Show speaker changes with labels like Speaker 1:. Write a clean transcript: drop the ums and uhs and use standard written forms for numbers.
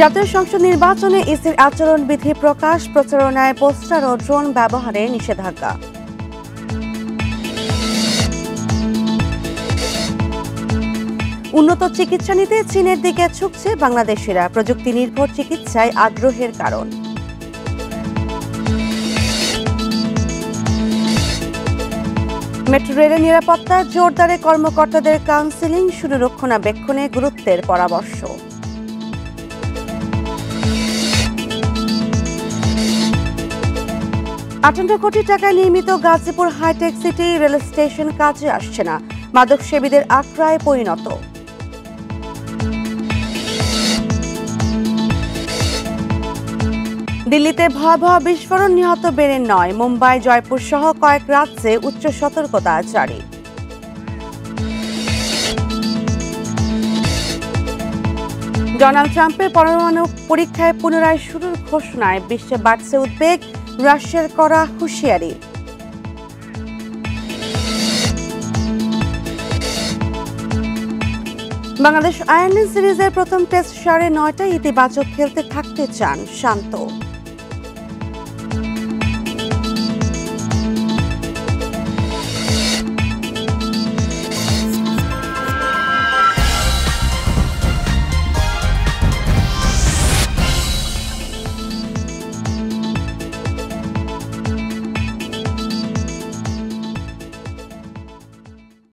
Speaker 1: জাতীয় সংসদ নির্বাচনে ইসির আচরণবিধি প্রকাশ, প্রচারণায় পোস্টার ও ড্রোন ব্যবহারে নিষেধাজ্ঞা। উন্নত চিকিৎসা নিতে চীনের দিকে ঝুঁকছে বাংলাদেশিরা, প্রযুক্তি নির্ভর চিকিৎসায় আগ্রহের কারণ। মেট্রো রেলের নিরাপত্তা জোরদারে কর্মকর্তাদের কাউন্সেলিং, শুরু রক্ষণাবেক্ষণে গুরুত্বের পরামর্শ। 58 কোটি টাকায় নির্মিত Gazipur hi-tech city rail station কাজে আসছে না, মাদক সেবীদের আখড়ায় পরিণত। দিল্লিতে ভয়াবহ বিস্ফোরণ, নিহত বেড়ে 9, মুম্বাই, জয়পুর সহ কয়েক রাজ্যে উচ্চ সতর্কতা জারি। ডোনাল্ড ট্রাম্পের পরমাণু পরীক্ষায় পুনরায় শুরুর ঘোষণায় বিশ্বে বাড়ছে উদ্বেগ, রাশিয়ার করা হুঁশিয়ারি। বাংলাদেশ আয়ারল্যান্ড সিরিজের প্রথম টেস্ট 9:30টায় ইতিবাচক খেলতে থাকতে চান শান্ত।